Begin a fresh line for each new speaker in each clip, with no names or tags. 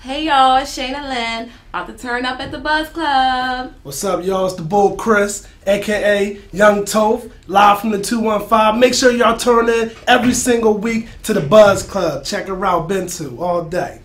Hey y'all, it's Shayna Lynn, about to turn up at the BuzzKlub.
What's up, y'all? It's the Bull Chris, aka Young Toph, live from the 215. Make sure y'all turn in every single week to the BuzzKlub. Check it out, been to all day.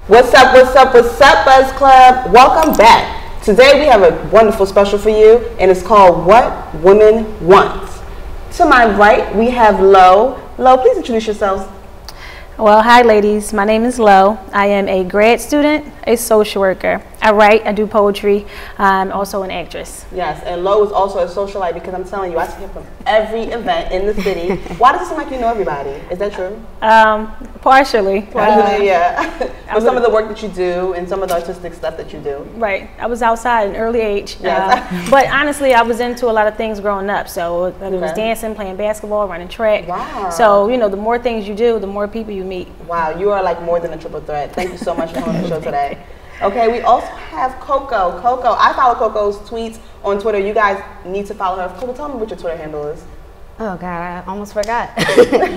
What's up, BuzzKlub? Welcome back. Today we have a wonderful special for you, and it's called What Women Want. To my right, we have Lo. Lo, please introduce yourselves.
Well, hi ladies, my name is Lo. I am a grad student, a social worker. I write, I do poetry, I'm also an actress.
Yes, and Lo is also a socialite because I'm telling you, I see her from every event in the city. Why does it seem like you know everybody? Is that true?
Partially.
Partially, yeah. But some of the work that you do and some of the artistic stuff that you do.
Right, I was outside at an early age.
Yes.
But honestly, I was into a lot of things growing up. So it was dancing, playing basketball, running track.
Wow.
So, you know, the more things you do, the more people you meet.
Wow, you are like more than a triple threat. Thank you so much for coming on the show today. Okay, we also have Coco. Coco, I follow Coco's tweets on Twitter. You guys need to follow her. Coco, tell me what your Twitter handle is.
Oh God, I almost forgot.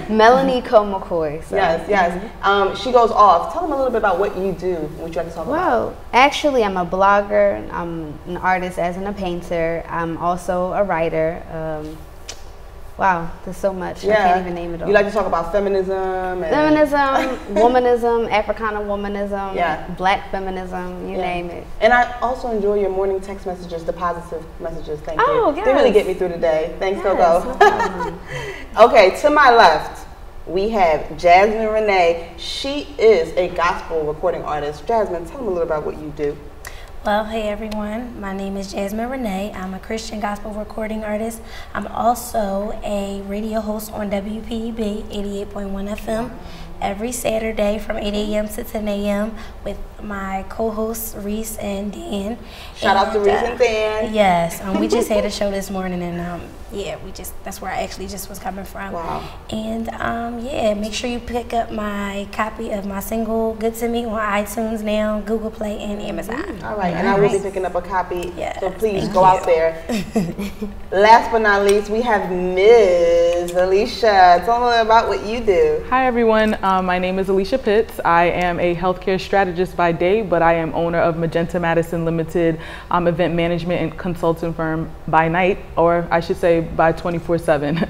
Melanie Co McCoy. So.
Yes. She goes off. Tell them a little bit about what you do, what you like to talk about.
Well, actually, I'm a blogger. I'm an artist, as in a painter. I'm also a writer. Wow, there's so much. I can't even name it all.
You like to talk about feminism?
Womanism, Africana womanism, black feminism, you name it.
And I also enjoy your morning text messages, the positive messages. Thank you.
Oh, yes.
They really get me through the day. Thanks,
Yes,
Coco. Okay, to my left, we have Jasmine Renee. She is a gospel recording artist. Jasmine, tell them a little about what you do.
Well, hey everyone, my name is Jasmine Renee. I'm a Christian gospel recording artist. I'm also a radio host on WPEB 88.1 FM every Saturday from 8 a.m. to 10 a.m. with my co-hosts Reese and Dan.
Shout out to Reese and Dan.
Yes, we just had a show this morning, and that's where I actually just was coming from.
Wow.
And make sure you pick up my copy of my single "Good to Me" on iTunes now, Google Play, and Amazon.
All right, and I will be picking up a copy.
Yes,
so please go out there. Last but not least, we have Ms. Alicia. Tell me about what you do.
Hi everyone, my name is Alicia Pitts. I am a healthcare strategist by day, but I am owner of Magenta Madison Limited event management and consulting firm by night, or I should say by 24/7.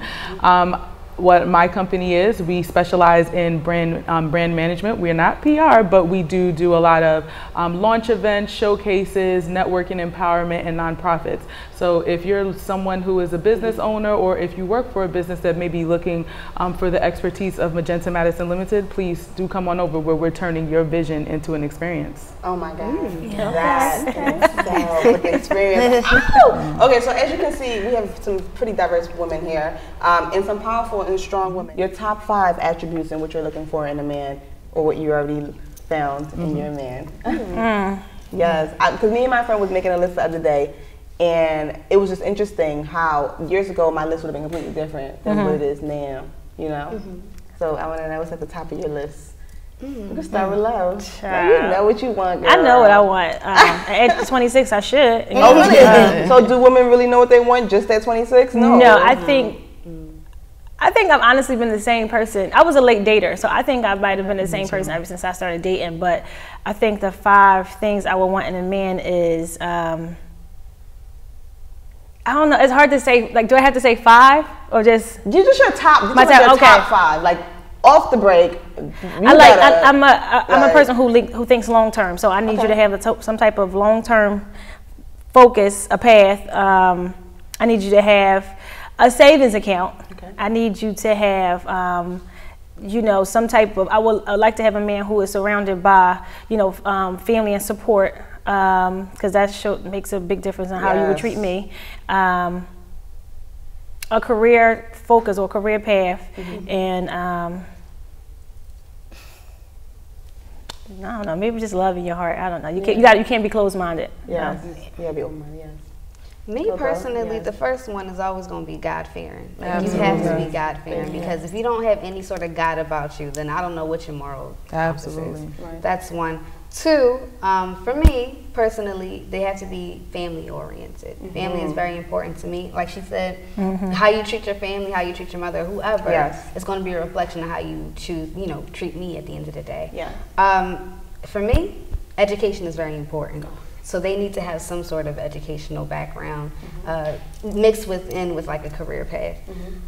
What my company is, we specialize in brand management. We're not PR, but we do a lot of launch events, showcases, networking, empowerment, and nonprofits. So if you're someone who is a business owner, or if you work for a business that may be looking for the expertise of Magenta Madison Limited, please do come on over, where we're turning your vision into an experience.
Oh my God, with the experience. Okay, so as you can see, we have some pretty diverse women here, and some powerful and strong women. Your top 5 attributes in what you're looking for in a man, or what you already found in your man. Yes, because me and my friend was making a list the other day, and it was just interesting how years ago my list would have been completely different than what it is now. You know, so I want to know what's at the top of your list. We can start with Lo. You know what you want, girl.
I know what I want. At 26, I should.
Oh, really? So do women really know what they want just at 26? No.
No, I think I've honestly been the same person. I was a late dater, so I think I might have been the same person ever since I started dating. But I think the 5 things I would want in a man is, I don't know. It's hard to say. Like, do I have to say 5 or just?
Just your top.
My top.
Top 5. Like off the break.
I'm a person who thinks long term. So I need you to have some type of long term focus, a path. I need you to have a savings account. I need you to have, some type of. I would like to have a man who is surrounded by, family and support, because that makes a big difference in how you would treat me. A career focus or career path, and I don't know, maybe just love in your heart. I don't know. You can't be closed minded.
Yeah, you gotta be open minded. Yes.
Me personally, the first one is always going to be God-fearing. Like, you have to be God-fearing because if you don't have any sort of God about you, then I don't know what your moral compass is. Right. That's one. Two, for me personally, they have to be family-oriented. Family is very important to me. Like she said, how you treat your family, how you treat your mother, whoever, it's going to be a reflection of how you choose, you know, treat me at the end of the day. For me, education is very important. So they need to have some sort of educational background mixed with like a career path.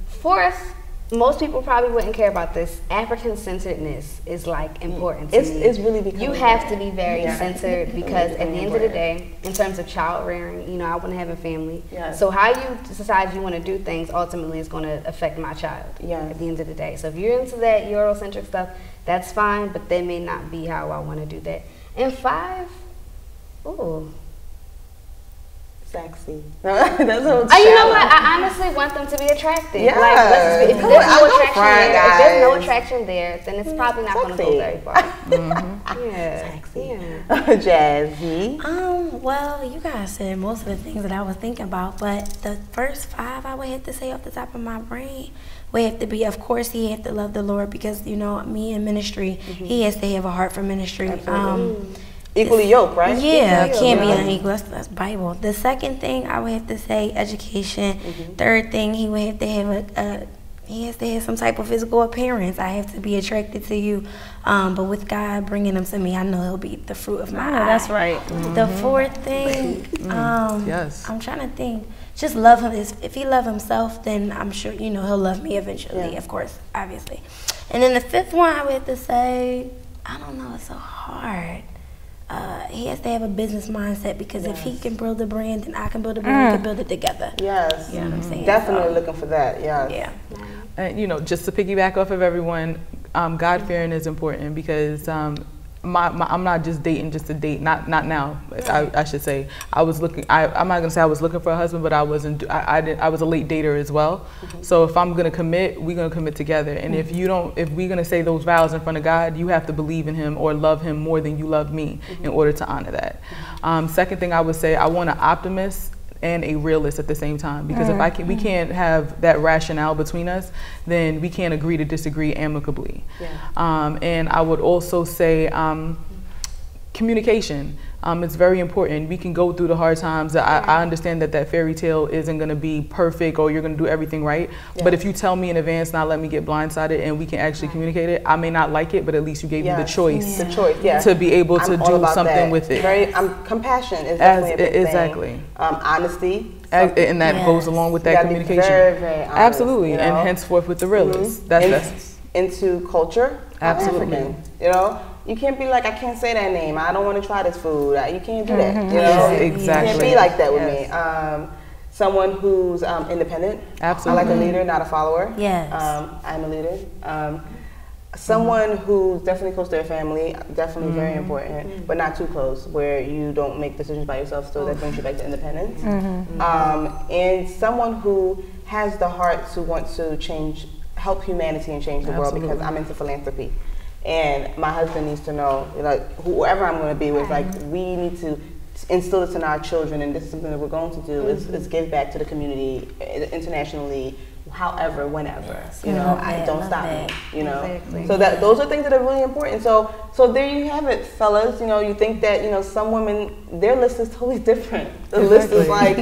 Fourth, most people probably wouldn't care about this. African-centeredness is like important to me.
It's really becoming.
You have to be very centered because at the end of the day, in terms of child rearing, you know, I want to have a family. So how you decide you want to do things ultimately is going to affect my child at the end of the day. So if you're into that Eurocentric stuff, that's fine, but that may not be how I want to do that. And five,
sexy. That's what
you know what? I honestly want them to be attractive.
Yeah.
Like, if there's no attraction there, then it's probably not going to go very far. Sexy.
Jazzy.
Well, you guys said most of the things that I was thinking about, but the first five I would have to say off the top of my brain would have to be, of course, he had to love the Lord because, you know, me in ministry, he has to have a heart for ministry.
Equally yoked, right?
Yeah, can't be unequal. That's Bible. The second thing I would have to say, education. Third thing, he would have to have he has to have some type of physical appearance. I have to be attracted to you. But with God bringing him to me, I know he'll be the fruit of my eye.
That's right.
The fourth thing, I'm trying to think. Just love him. If he love himself, then I'm sure, you know, he'll love me eventually, of course, obviously. And then the fifth one, I would have to say, I don't know, it's so hard. He has to have a business mindset because if he can build a brand, then I can build a brand. We can build it together.
Yes.
You know what I'm saying?
Definitely looking for that. Yes.
Yeah.
And you know, just to piggyback off of everyone, God fearing is important because I'm not just dating just to date. Not now. I should say I was looking. I'm not gonna say I was looking for a husband, but I wasn't. I was a late dater as well. So if I'm gonna commit, we're gonna commit together. And if we're gonna say those vows in front of God, you have to believe in Him or love Him more than you love me in order to honor that. Second thing I would say, I want an optimist and a realist at the same time, because if we can't have that rationale between us, then we can't agree to disagree amicably. And I would also say communication. It's very important. We can go through the hard times. I understand that fairy tale isn't going to be perfect or you're going to do everything right. But if you tell me in advance, not let me get blindsided, and we can actually communicate it, I may not like it, but at least you gave me the choice.
The choice,
to be able to do something with it.
Compassion is definitely a big thing. Honesty.
And that goes along with that communication.
Very, very honest,
absolutely, and henceforth with the realist. That's
into culture.
Absolutely.
African, you know. You can't be like, I can't say that name. I don't want to try this food. You can't do that. You know,
exactly.
You can't be like that with me. Someone who's independent.
Absolutely.
I like a leader, not a follower.
Yes.
I'm a leader. Someone who's definitely close to their family, definitely very important, but not too close, where you don't make decisions by yourself. So that brings you back to independence. And someone who has the heart to want to help humanity and change the world, because I'm into philanthropy. And my husband needs to know, like, whoever I'm going to be with, like, we need to instill this in our children, and this is something that we're going to do, is give back to the community internationally, however, whenever. You know, don't stop me, you know. Exactly. So those are things that are really important. So there you have it, fellas. You know, you think that, you know, some women, their list is totally different. The list is like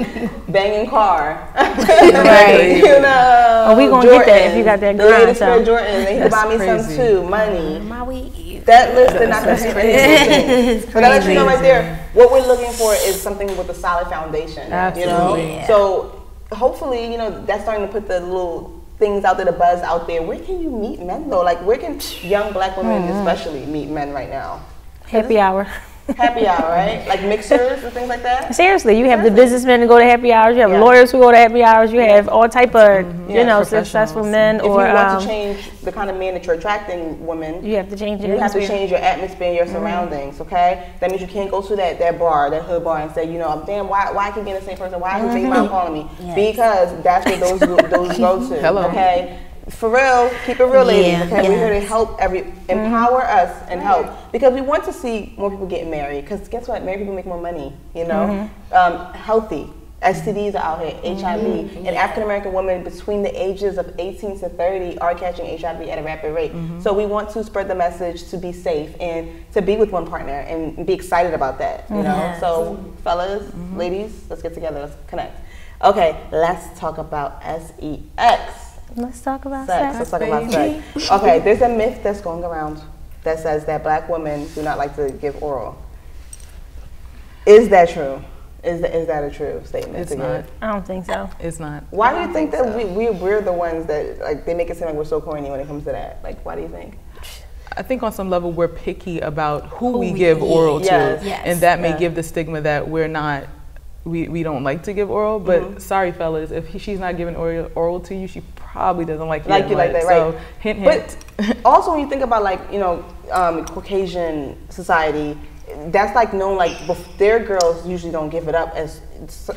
banging car.
Right.
You know.
Oh, we gonna get that if you got that
the latest pair of Jordans. They can buy me some too. Money. That list is not going to be crazy. But I'll let you know right there, what we're looking for is something with a solid foundation.
Absolutely.
You know? So hopefully, you know, that's starting to put the little things out there, the buzz out there. Where can you meet men though? Like, where can young black women especially meet men right now?
Happy hour.
Happy hour, right? Like mixers and things like that?
Seriously, you have the businessmen who go to happy hours, you have lawyers who go to happy hours, you have all type of, you know, successful men.
If you want to change the kind of man that you're attracting women,
you have to change your
atmosphere. You have to change your atmosphere, your surroundings, okay? That means you can't go to that bar, that hood bar, and say, you know, damn, why I keep getting the same person? Why is Big Mom calling me? Because that's where those go to, okay? For real, keep it real, ladies. Okay, we're here to help empower us and help, because we want to see more people getting married. Because guess what, married people make more money. You know, healthy. STDs are out here, HIV, and African American women between the ages of 18 to 30 are catching HIV at a rapid rate. So we want to spread the message to be safe and to be with one partner and be excited about that, you know? So fellas, ladies, let's get together, let's connect. Okay, let's talk about sex.
Let's talk about
sex. Let's talk about sex. Okay, there's a myth that's going around that says that black women do not like to give oral. Is that true? Is that a true statement?
It's not.
I don't think so.
It's not.
Why do you think that we're the ones that, like, they make it seem like we're so corny when it comes to that? Like, why do you think?
I think on some level we're picky about who we give oral to, and that may give the stigma that we're not, we don't like to give oral. But sorry, fellas, if she's not giving oral to you, she probably doesn't like you like that,
right?
So hint, hint.
But also when you think about, like, you know, Caucasian society, that's like known, like their girls usually don't give it up as,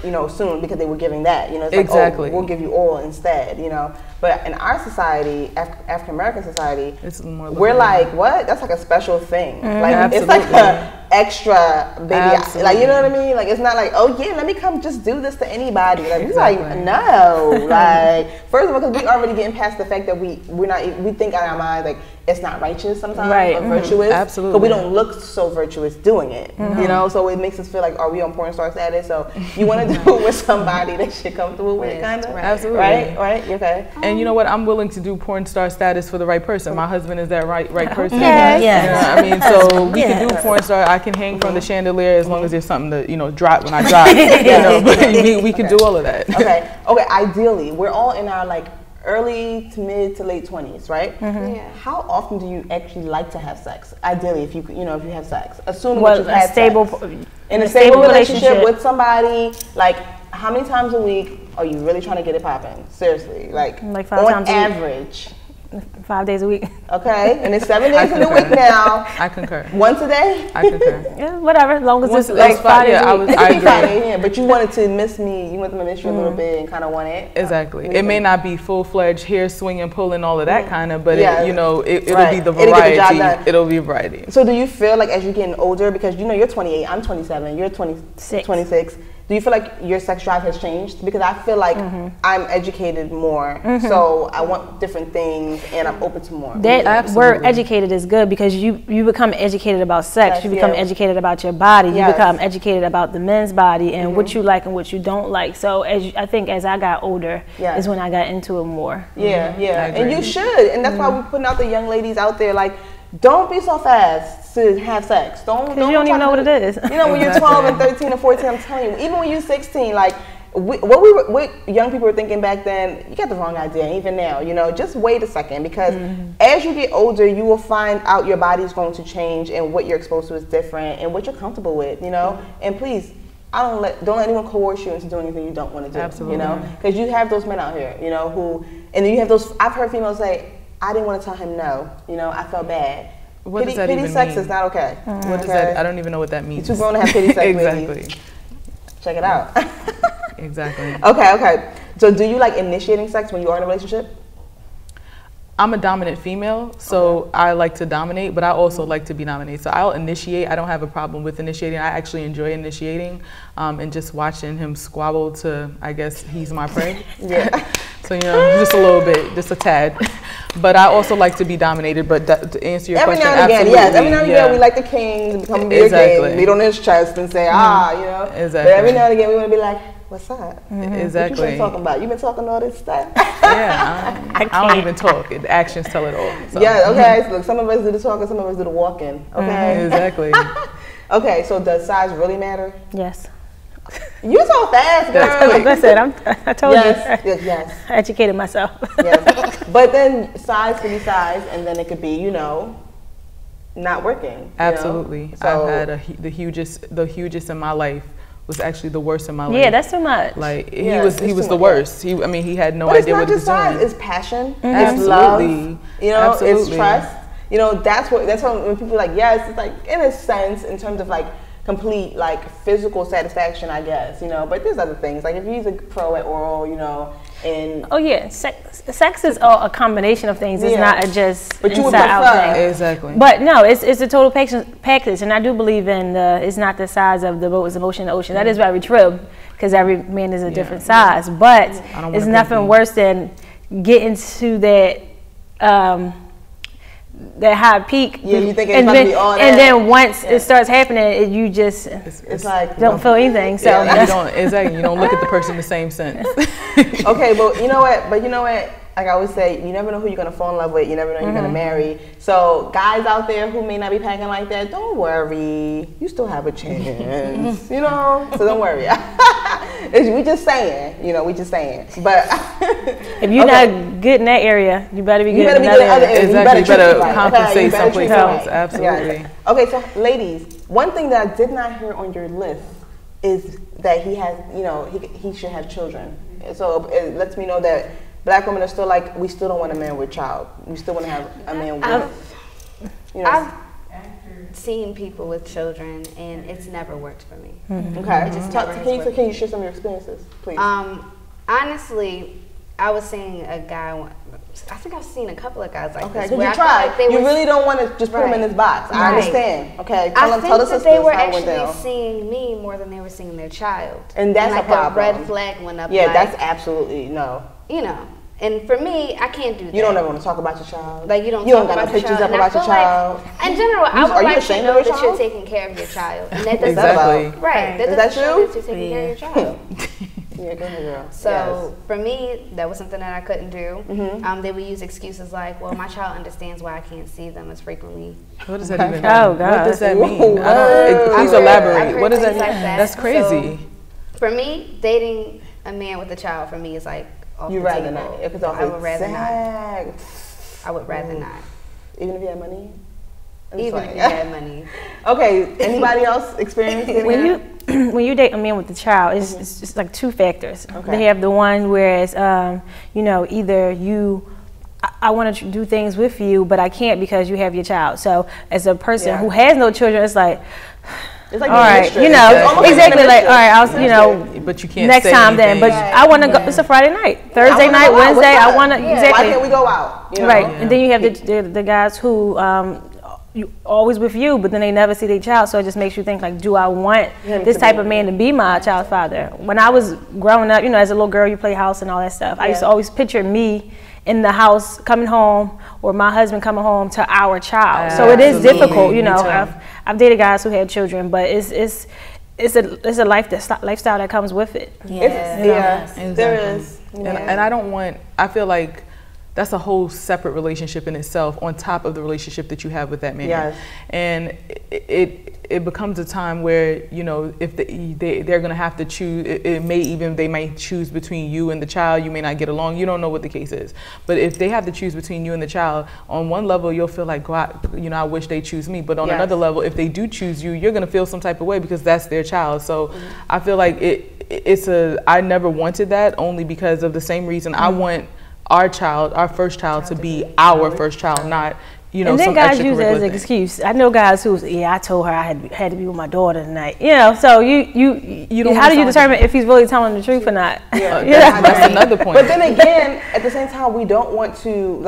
you know, soon because they were giving that, you know, it's
exactly.
Like, oh, we'll give you oral instead, you know. But in our society, African American society, it's more we're like, what? That's like a special thing. Like absolutely. It's like a extra baby, like, you know what I mean? Like, it's not like, oh yeah, let me come just do this to anybody. Like it's like, no, like, first of all, because we already getting past the fact that we think in our mind like it's not righteous sometimes, or virtuous.
Absolutely.
But we don't look so virtuous doing it, you know. So it makes us feel like, are we on porn star status? So you want to do it with somebody that you're comfortable with, kind of.
Absolutely.
Right. Okay.
And you know what? I'm willing to do porn star status for the right person. My husband is that right person.
Okay.
You know what I mean, so we can do porn star. I can hang from the chandelier as long as there's something to, you know, drop when I drop. You know, but we can do all of that.
Okay. Ideally, we're all in our like early to mid to late 20s, right? How often do you actually like to have sex? Ideally, if you have sex, assuming that you've had sex in a stable relationship with somebody, like how many times a week are you really trying to get it popping? Seriously, like
5
on
times
average.
5 days a week.
Okay, and it's 7 days in a week now.
I concur.
Once a day?
I concur.
Yeah, whatever, as long as it's
like
5 days a week.
It could be 5 days, yeah, but you wanted to miss me. You wanted to miss you a little bit and kind of want it.
Exactly. It may not be full-fledged hair swinging, pulling, all of that kind of, but it'll be the variety. It'll be variety.
So do you feel like as you're getting older, because you know you're 28, I'm 27, you're 26. Do you feel like your sex drive has changed? Because I feel like I'm educated more, so I want different things and I'm open to more.
That word educated is good because you become educated about sex, you become educated about your body, you become educated about the men's body and what you like and what you don't like. So I think as I got older is when I got into it more.
And you should, and that's why we're putting out the young ladies out there, like, don't be so fast to have sex. Don't
you don't even know what it is.
You know, when you're 12 and 13 and 14, I'm telling you, even when you're 16, like what young people were thinking back then, you got the wrong idea. Even now, you know, just wait a second, because as you get older, you will find out your body's going to change and what you're exposed to is different and what you're comfortable with. You know, and please. Don't let anyone coerce you into doing anything you don't want to do.
Absolutely.
You know, because you have those men out here, you know, who, and then you have those. I've heard females say, I didn't want to tell him no. You know, I felt bad.
What does that even mean?
Pity sex is not okay.
What does that? I don't even know what that means.
You're too grown to have pity sex.
Exactly.
Ladies. Check it out.
Exactly.
Okay. So, do you like initiating sex when you are in a relationship?
I'm a dominant female, so I like to dominate, but I also like to be dominated. So I'll initiate. I don't have a problem with initiating. I actually enjoy initiating and just watching him squabble to, I guess, he's my prey. So, you know, just a little bit, just a tad. But I also like to be dominated, but to answer your question, absolutely.
Every now and again, we like the king to become beer king, beat on his chest and say, you know.
Exactly.
But every now and again, we want to be like, what's up?
Exactly.
What you been talking about? You been talking all this stuff?
I don't even talk. The actions tell it all. So.
Yeah, okay. So look, some of us do the talking, some of us do the walking. Okay.
Exactly.
Okay, so does size really matter?
Yes.
You so fast, girl.
Like I said, I told you.
Yes.
I educated myself.
Yes. But then size could be size, and then it could be, you know, not working.
Absolutely.
You know? So,
I've had the hugest in my life. Was actually the worst in my life.
Yeah, that's too much.
Like he was the worst. He had no idea what he was doing.
But it's not just size. It's passion.
Absolutely.
It's love. You know, it's trust. You know, that's when people are like, yes, it's like in a sense in terms of like complete like physical satisfaction, I guess. You know, but there's other things like if you're a pro at oral, you know, and sex is a combination of things. It's not just inside out thing.
Exactly.
But no, it's a total package, and I do believe in it's not the size of the boat, it's the motion in the ocean. That is very true. because every man is a different size. But it's nothing worse than getting to that that high peak.
Yeah, you think it's gonna be all that.
And then once it starts happening, you just
it's like
don't feel anything. So
you don't look at the person the same sense.
Okay, but you know what? Like I always say, you never know who you're gonna fall in love with. You never know who you're gonna marry. So guys out there who may not be packing like that, don't worry. You still have a chance. You know, so don't worry. We just saying. You know, we just saying. But
if you're not good in that area, you better be good in
other
another
areas.
Exactly. You better compensate someplace else. Absolutely.
Yeah. Okay, so ladies, one thing that I did not hear on your list is that he has, you know, he should have children. So it lets me know that Black women are still like, we still don't want a man with child. We still want to have a man with, you know.
I've seen people with children, and it's never worked for me.
Okay. Can you share some of your experiences, please?
Honestly, I was seeing a guy. I think I've seen a couple of guys like this.
Okay, because you tried. You really don't want to just put them in this box. I understand. Okay, tell the sisters
they were
how it went
actually
down.
seeing me more than they were seeing their child.
And that's
like
a problem.
red flag went up.
Yeah,
like,
that's absolutely no.
You know, and for me, I can't do that.
You don't ever want to talk about your child.
Like you don't
got
about
no pictures
your
up about your child.
Like, in general, I would like to know that
child?
you're taking care of your child. And that doesn't
Exactly.
Right. That
Is that
doesn't show
true?
that you're taking care of your child.
Yeah, go ahead, girl.
So for me, that was something that I couldn't do. They would use excuses like, "Well, my child understands why I can't see them as frequently."
What does that even mean?
Oh, God.
What does that mean? Please elaborate. What does that mean?
Like that.
That's crazy.
So, for me, dating a man with a child for me is like off
You
the
rather
table.
not.
I would rather not. I would rather not.
Even if you had money?
Even if you had money.
Okay, anybody else experience
when you date a man with a child, it's just like two factors.
Okay.
They have the one whereas you know, either I want to do things with you, but I can't because you have your child. So as a person who has no children, it's like all right, you know, exactly. Like, all right, I'll, you know,
but you can't
next
say
time
anything.
then. But I want to go. It's a Friday night, Thursday night, Wednesday. I want to exactly.
Why can't we go out? You know?
Right, and then you have the guys who you always with you, but then they never see their child. So it just makes you think like, do I want this type of man to be my child's father? When I was growing up, you know, as a little girl, you play house and all that stuff. I used to always picture me in the house coming home, or my husband coming home to our child. So it is difficult, you know. I've dated guys who had children, but it's a lifestyle that comes with it.
Exactly. There is.
And I don't want. I feel like that's a whole separate relationship in itself, on top of the relationship that you have with that man.
Yes.
And it becomes a time where, you know, if they're going to have to choose, they might choose between you and the child. You may not get along. You don't know what the case is. But if they have to choose between you and the child, on one level you'll feel like, God, you know, I wish they choose me. But on another level, if they do choose you, you're going to feel some type of way because that's their child. So I feel like I never wanted that, only because of the same reason. I want our first child to be our first child, not, you know,
and then
some
guys use it as an
thing.
Excuse. I know guys who, I told her I had to be with my daughter tonight. You know, so you how do you determine if he's really telling the truth or not?
That's another point.
But then again, at the same time, we don't want to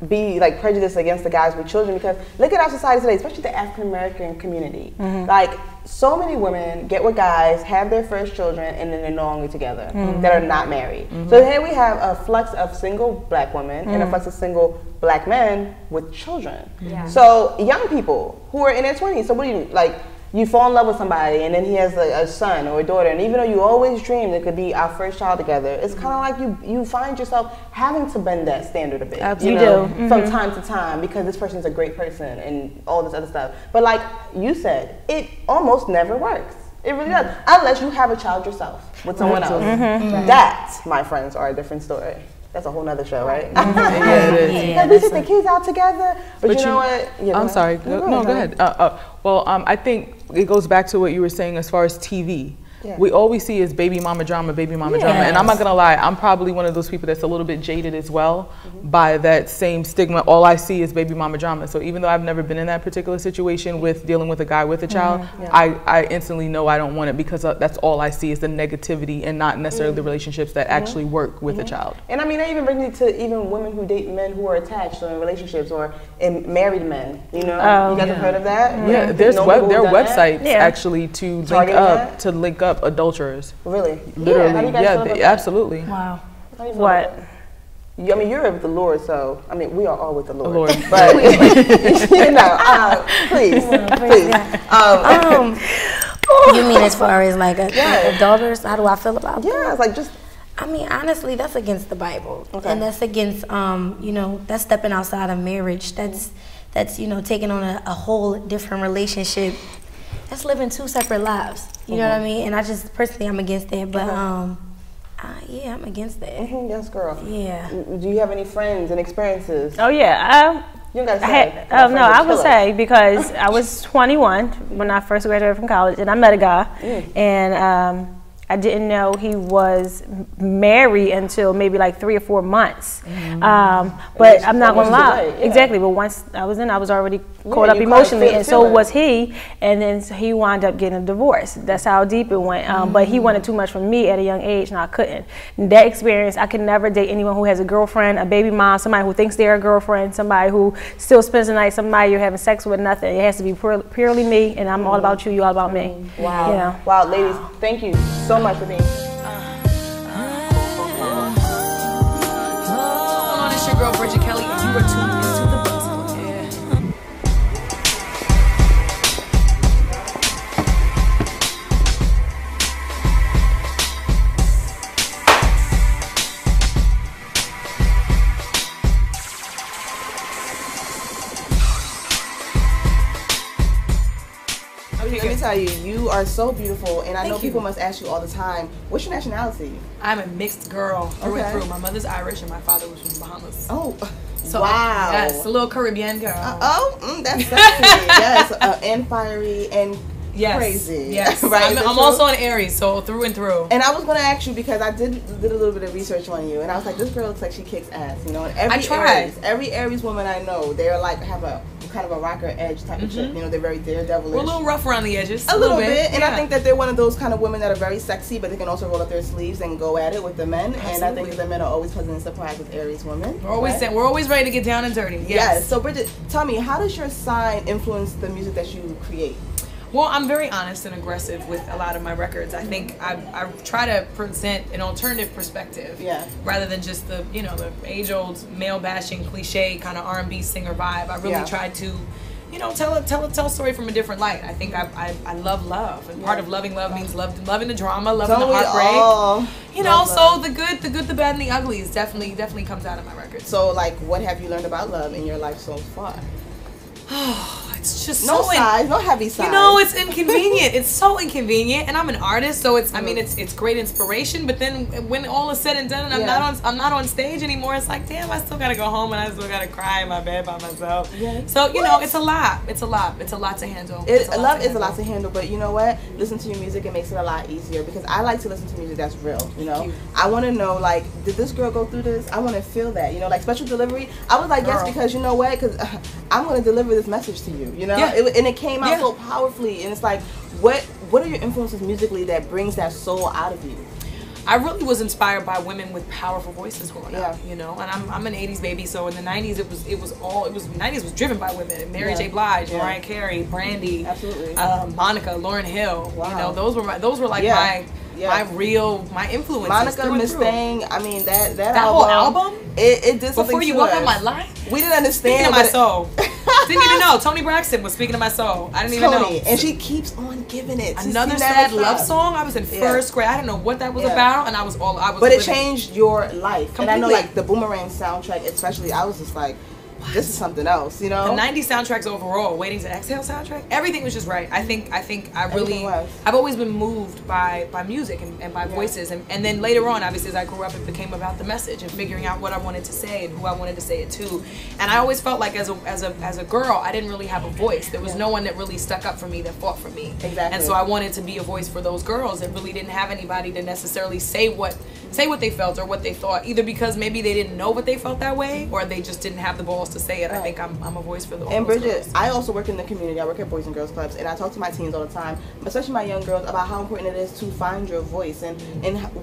be prejudiced against the guys with children, because look at our society today, especially the African American community. Like, so many women get with guys, have their first children, and then they're no longer together that are not married. So here we have a flux of single Black women and a flux of single Black men with children. So young people who are in their 20s. So what do you like? You fall in love with somebody, and then he has a son or a daughter, and even though you always dreamed it could be our first child together, it's kind of like you find yourself having to bend that standard a bit.
Absolutely.
From time to time, because this person's a great person and all this other stuff. But like you said, it almost never works. It really does, unless you have a child yourself with someone else. That, my friends, are a different story. That's a whole nother show, right?
Yeah, it is.
Like, we took the kids out together, but you know what?
I'm sorry. No, go ahead. Well, I think it goes back to what you were saying as far as TV. We always see is baby mama drama, and I'm not gonna lie, I'm probably one of those people that's a little bit jaded as well by that same stigma. All I see is baby mama drama. So even though I've never been in that particular situation with dealing with a guy with a child, I instantly know I don't want it, because that's all I see is the negativity and not necessarily the relationships that actually work with a child.
And I mean, that even brings me to even women who date men who are attached or in relationships or in married men. You know, you guys have heard of that?
Yeah, there are websites actually to link up up adulterers.
Really?
Literally,
yeah,
absolutely.
Wow. What?
I mean, you're with the Lord, so I mean, we are all with the Lord.
But
you know, please.
You mean as far as like adulterers? How do I feel about that?
Yeah, it's like just.
I mean, honestly, that's against the Bible,
okay.
and that's against, you know, that's stepping outside of marriage. That's you know, taking on a whole different relationship. That's living two separate lives. You know what I mean? And I just personally, I'm against that. But yeah, I'm against that.
Yes, girl.
Yeah.
Do you have any friends and experiences?
Oh yeah.
You gotta say.
No, I would say because I was 21 when I first graduated from college, and I met a guy, and I didn't know he was married until maybe like 3 or 4 months. But I'm not gonna lie. Exactly. But once I was in, I was already caught up emotionally, and so was he. And then he wound up getting a divorce. That's how deep it went. But he wanted too much from me at a young age, and I couldn't. That experience, I could never date anyone who has a girlfriend, a baby mom, somebody who thinks they're a girlfriend, somebody who still spends the night, somebody you're having sex with, nothing. It has to be purely me, and I'm all about you, you all about me.
Wow.
You know?
Wow, ladies, thank you so much for being here.
It's your girl Bridget Kelly, and you are tuned into the BuzzKlub.
Let me tell you, you are so beautiful, and I know people must ask you all the time, what's your nationality?
I'm a mixed girl through and through. My mother's Irish and my father was from the Bahamas.
Oh,
so
wow.
Yes, a little Caribbean girl.
That's sexy. Yes, and fiery and crazy.
Yes,
right.
I'm also an Aries, so through and through.
And I was going to ask you because I did a little bit of research on you, and I was like, this girl looks like she kicks ass, you know. And every Aries woman I know, they're like have a kind of a rocker edge type of chick. You know, they're very daredevilish.
We're a little rough around the edges.
A little bit. And I think that they're one of those kind of women that are very sexy, but they can also roll up their sleeves and go at it with the men. Absolutely. And I think that the men are always pleasantly surprised with Aries women.
We're always ready to get down and dirty.
Yes. So Bridget, tell me, how does your sign influence the music that you create?
Well, I'm very honest and aggressive with a lot of my records. I think I try to present an alternative perspective, rather than just the the age-old male bashing cliche kind of R&B singer vibe. I really tried to, tell a story from a different light. I think I love love, and part of loving love means loving the drama, loving the heartbreak. So the good, the bad, and the ugly is definitely comes out of my records.
So like, what have you learned about love in your life so far?
It's just
no sighs, no heavy sighs.
It's inconvenient. It's so inconvenient, and I'm an artist, so it's it's great inspiration. But then when all is said and done, and I'm not on stage anymore, it's like, damn, I still gotta go home and I still gotta cry in my bed by myself. So it's a lot. It's a lot to handle.
Love is a lot to handle, but you know what? Listen to your music, it makes it a lot easier because I like to listen to music that's real. I want to know, like, did this girl go through this? I want to feel that. Like special delivery. I was like, yes, because you know what? Because I'm gonna deliver this message to you. And it came out so powerfully, and it's like, what are your influences musically that brings that soul out of you?
I really was inspired by women with powerful voices growing up, and I'm an 80s baby, so in the 90s the 90s was driven by women. Mary J. Blige, Mariah Carey, Brandy, Monica, Lauryn Hill. Those were my influences.
Monica, Miss Thing. I mean that
whole album.
It did something.
Before You Walk Out My Life.
We didn't understand.
Speaking of my soul. Didn't even know. Toni Braxton was speaking to my soul. I didn't even know.
And she keeps on giving it.
Another sad love song. I was in first grade. I didn't know what that was about, and I was. But
it changed your life. Completely. And I know, like the Boomerang soundtrack, especially. I was just like, this is something else, The
90s soundtracks overall, Waiting to Exhale soundtrack, everything was just right. I think I've always been moved by music and by voices, and then later on, obviously, as I grew up, it became about the message and figuring out what I wanted to say and who I wanted to say it to. And I always felt like as a girl, I didn't really have a voice. There was no one that really stuck up for me, that fought for me.
Exactly.
And so I wanted to be a voice for those girls that really didn't have anybody to necessarily say what they felt or what they thought, either because maybe they didn't know what they felt that way, or they just didn't have the balls to say it. I think I'm a voice for the.
And Bridget, girls. I also work in the community. I work at Boys and Girls Clubs, and I talk to my teens all the time, especially my young girls, about how important it is to find your voice, and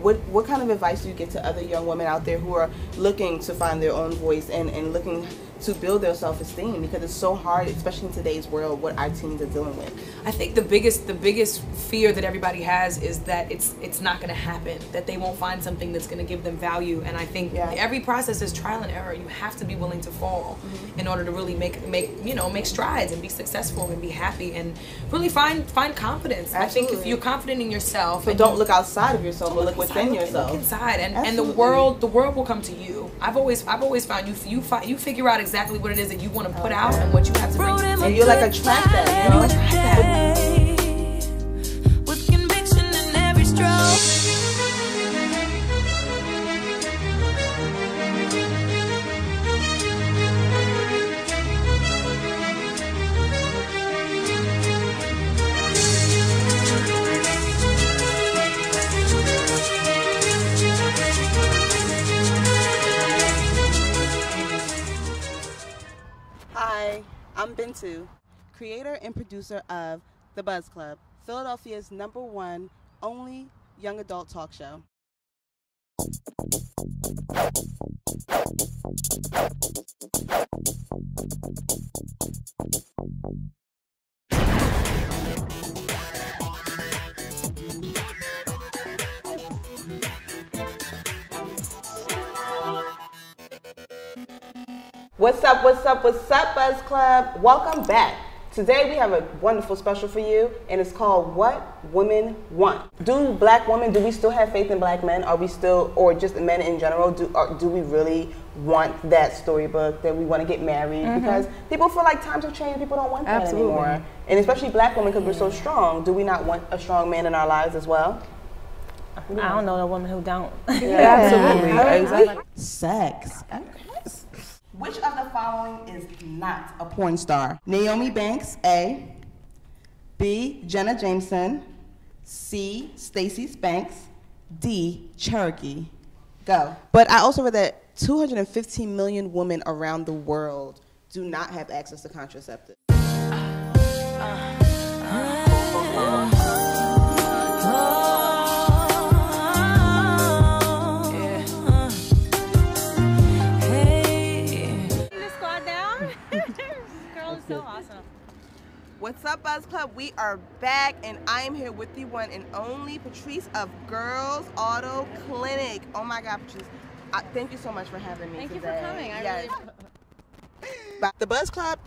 what kind of advice do you give to other young women out there who are looking to find their own voice and looking to build their self-esteem, because it's so hard, especially in today's world, what our teens are dealing with.
I think the biggest fear that everybody has is that it's not going to happen, that they won't find something that's going to give them value. And I think every process is trial and error. You have to be willing to fall in order to really make strides and be successful and be happy and really find confidence. Absolutely. I think if you're confident in yourself,
so don't look outside of yourself, but look within yourself.
Look inside, and the world will come to you. I've always found you figure out exactly what it is that you want to put out and what you have to bring.
And you're like attract that. You know, attract that.
With conviction in every stroke.
Hi, I'm Bintu, creator and producer of the BuzzKlub, Philadelphia's #1 only young adult talk show. What's up, BuzzKlub? Welcome back. Today we have a wonderful special for you, and it's called What Women Want. Do black women, do we still have faith in black men? Are we still, or just men in general, do we really want that storybook, that we want to get married? Because people feel like times have changed, people don't want that anymore. And especially black women, because we're so strong, do we not want a strong man in our lives as well?
I don't know a woman who don't.
Absolutely. Exactly. Sex. Which of the following is not a porn star? Naomi Banks, A. B. Jenna Jameson. C. Stacey Spanks. D. Cherokee. Go. But I also read that 215 million women around the world do not have access to contraceptives.
So awesome.
What's up, BuzzKlub? We are back, and I am here with the one and only Patrice of Girls Auto Clinic. Oh my God, Patrice! Thank you so much for having me today.
Thank you for coming.
Yes. The BuzzKlub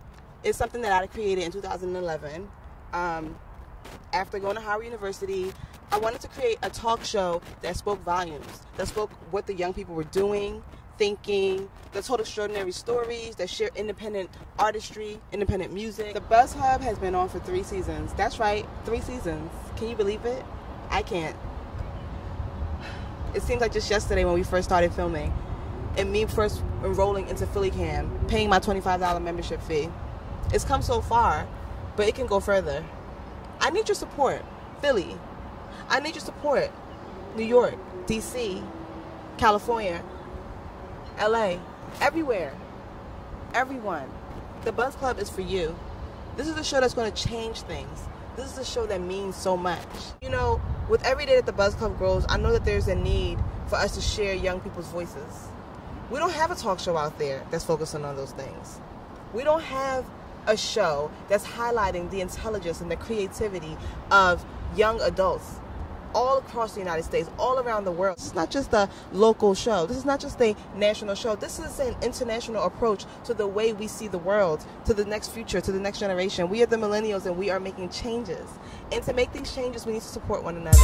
is something that I created in 2011. After going to Howard University, I wanted to create a talk show that spoke volumes, that spoke what the young people were doing, thinking, that told extraordinary stories, that share independent artistry, independent music. The BuzzKlub has been on for 3 seasons. That's right, 3 seasons. Can you believe it? I can't. It seems like just yesterday when we first started filming, and me first enrolling into PhillyCam, paying my $25 membership fee. It's come so far, but it can go further. I need your support, Philly. I need your support, New York, DC, California, LA, everywhere, everyone. The BuzzKlub is for you. This is a show that's going to change things. This is a show that means so much. You know, with every day that the BuzzKlub grows, I know that there's a need for us to share young people's voices. We don't have a talk show out there that's focusing on those things. We don't have a show that's highlighting the intelligence and the creativity of young adults all across the United States, all around the world. This is not just a local show. This is not just a national show. This is an international approach to the way we see the world, to the next future, to the next generation. We are the millennials, and we are making changes. And to make these changes, we need to support one another.